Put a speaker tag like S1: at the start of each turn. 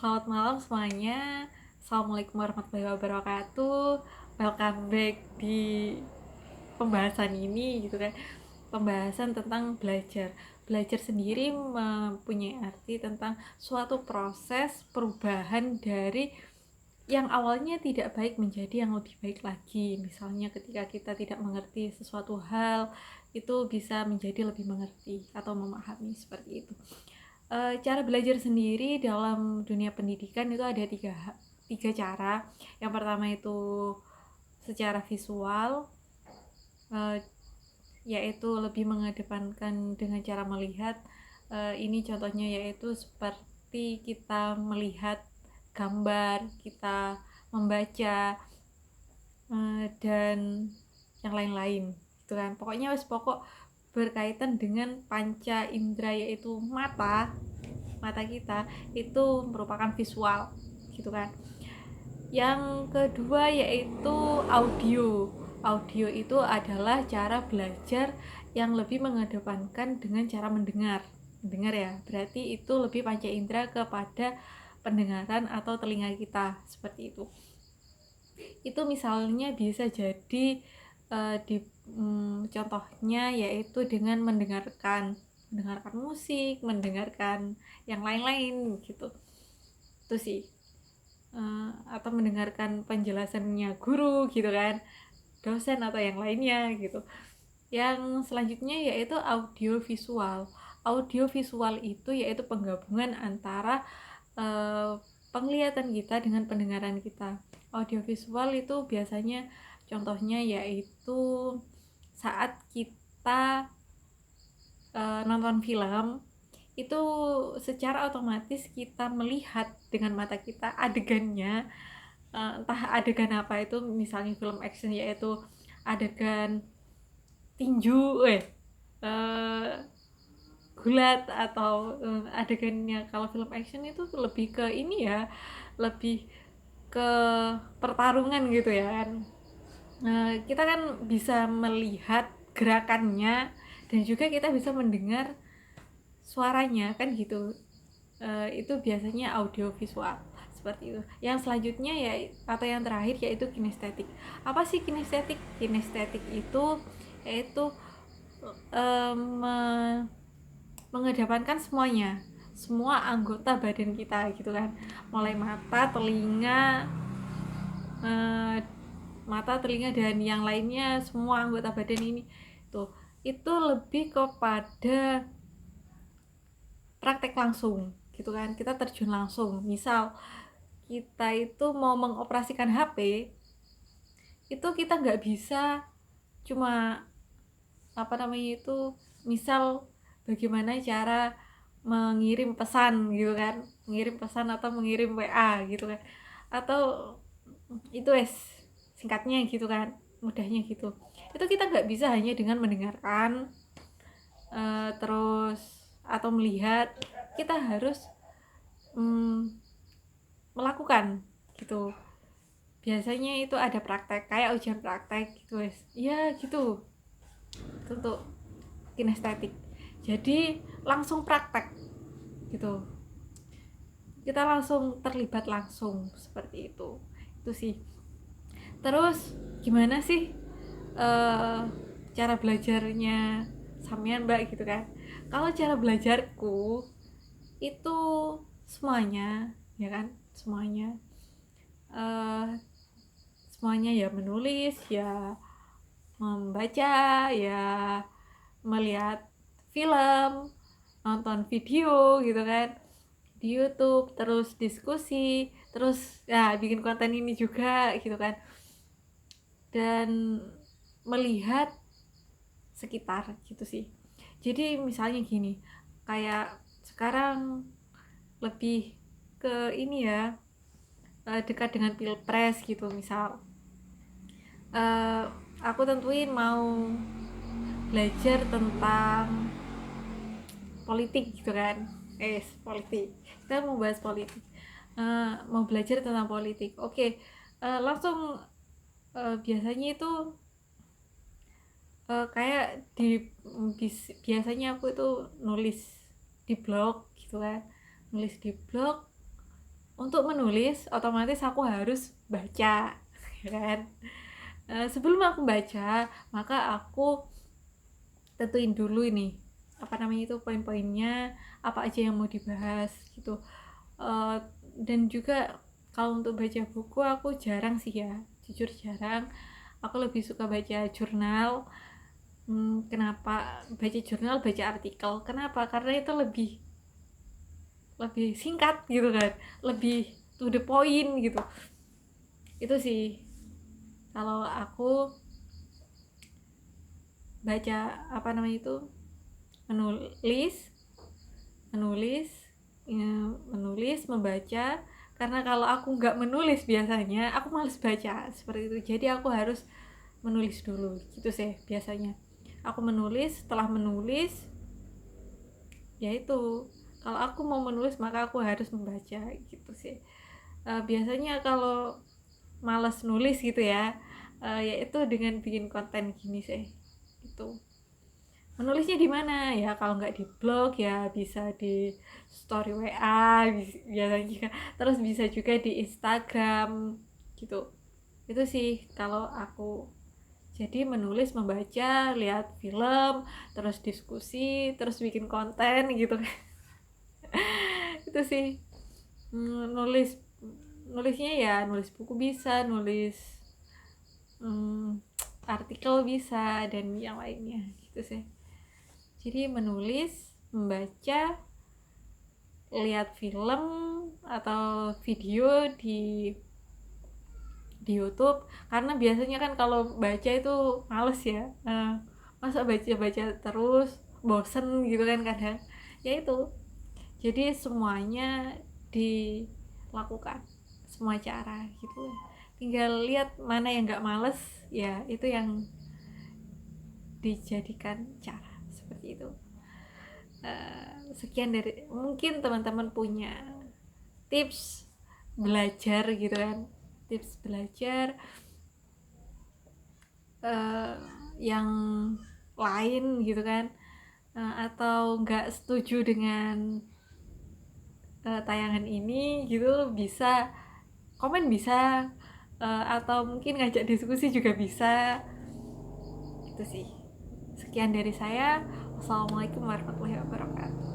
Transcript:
S1: Selamat malam semuanya. Assalamualaikum warahmatullahi wabarakatuh. Welcome back di pembahasan ini gitu kan. Pembahasan tentang belajar. Belajar sendiri mempunyai arti tentang suatu proses perubahan dari yang awalnya tidak baik menjadi yang lebih baik lagi. Misalnya ketika kita tidak mengerti sesuatu hal, itu bisa menjadi lebih mengerti atau memahami seperti itu. Cara belajar sendiri dalam dunia pendidikan itu ada tiga cara. Yang pertama itu secara visual, uh, yaitu lebih mengedepankan dengan cara melihat. Ini contohnya yaitu seperti kita melihat gambar, kita membaca, dan yang lain-lain gitu kan. Pokoknya pokok berkaitan dengan panca indera, yaitu mata kita itu merupakan visual gitu kan. Yang kedua yaitu audio. Audio itu adalah cara belajar yang lebih mengedepankan dengan cara mendengar ya, berarti itu lebih panca indera kepada pendengaran atau telinga kita seperti itu. Itu misalnya bisa jadi contohnya yaitu dengan mendengarkan musik, mendengarkan yang lain-lain gitu. Itu sih. Atau mendengarkan penjelasannya guru gitu kan, dosen atau yang lainnya gitu. Yang selanjutnya yaitu audiovisual. Audiovisual itu yaitu penggabungan antara penglihatan kita dengan pendengaran kita. Audiovisual itu biasanya contohnya yaitu saat kita nonton film, itu secara otomatis kita melihat dengan mata kita adegannya, entah adegan apa itu. Misalnya film action yaitu adegan tinju, gulat, atau adegannya kalau film action itu lebih ke ini ya, lebih ke pertarungan gitu ya kan. Kita kan bisa melihat gerakannya dan juga kita bisa mendengar suaranya kan gitu. Itu biasanya audio visual seperti itu. Yang selanjutnya ya, atau yang terakhir, yaitu kinestetik. Apa sih kinestetik? Kinestetik itu yaitu mengedepankan semua anggota badan kita gitu kan, mulai eh, mata, telinga, dan yang lainnya, semua anggota badan ini tuh, itu lebih kepada praktek langsung gitu kan. Kita terjun langsung. Misal kita itu mau mengoperasikan HP, itu kita nggak bisa cuma misal bagaimana cara mengirim pesan gitu kan, mengirim pesan atau mengirim WA gitu kan, atau itu singkatnya gitu kan, mudahnya gitu. Itu kita nggak bisa hanya dengan mendengarkan, terus atau melihat. Kita harus melakukan gitu. Biasanya itu ada praktek, kayak ujian praktek gitu ya gitu. Itu untuk kinestetik. Jadi langsung praktek gitu, kita langsung terlibat langsung seperti itu sih. Terus gimana sih cara belajarnya sampean mbak gitu kan. Kalau cara belajarku itu semuanya ya kan, eh, semuanya ya, menulis ya, membaca ya, melihat film, nonton video gitu kan di YouTube, terus diskusi, terus ya bikin konten ini juga gitu kan, dan melihat sekitar gitu sih. Jadi misalnya gini, kayak sekarang lebih ke ini ya, dekat dengan pilpres gitu. Misal eh, aku tentuin mau belajar tentang politik gitu kan. Politik, kita mau bahas politik. Mau belajar tentang politik, oke. Langsung biasanya itu kayak biasanya aku itu nulis di blog gitu kan, nulis di blog untuk menulis otomatis aku harus baca ya kan. Sebelum aku baca maka aku tentuin dulu ini apa namanya itu poin-poinnya, apa aja yang mau dibahas gitu. Eh, dan juga kalau untuk baca buku aku jarang sih ya, jujur jarang. Aku lebih suka baca jurnal. Kenapa baca jurnal, baca artikel? Kenapa? Karena itu lebih lebih singkat gitu kan, lebih to the point gitu. Itu sih kalau aku baca apa namanya itu menulis menulis menulis membaca. Karena kalau aku nggak menulis biasanya aku males baca seperti itu, jadi aku harus menulis dulu gitu sih biasanya. Aku menulis, setelah menulis ya itu, kalau aku mau menulis maka aku harus membaca gitu sih. Biasanya kalau males nulis gitu ya, yaitu dengan bikin konten gini sih itu. Menulisnya di mana ya, kalau nggak di blog ya bisa di story WA biasanya juga. Terus bisa juga di Instagram gitu. Itu sih kalau aku. Jadi menulis, membaca, lihat film, terus diskusi, terus bikin konten gitu. Itu sih. Nulis, nulisnya ya nulis buku bisa, nulis artikel bisa, dan yang lainnya gitu sih. Jadi menulis, membaca, lihat film atau video di YouTube. Karena biasanya kan kalau baca itu males ya, masa baca-baca terus bosen gitu kan kadang. Ya itu, jadi semuanya dilakukan, semua cara gitu. Tinggal lihat mana yang nggak males, ya itu yang dijadikan cara seperti itu. Sekian dari, mungkin teman-teman punya tips belajar gitu kan, tips belajar yang lain gitu kan, atau nggak setuju dengan tayangan ini gitu, bisa komen, bisa atau mungkin ngajak diskusi juga bisa. Itu sih, sekian dari saya. Wassalamualaikum warahmatullahi wabarakatuh.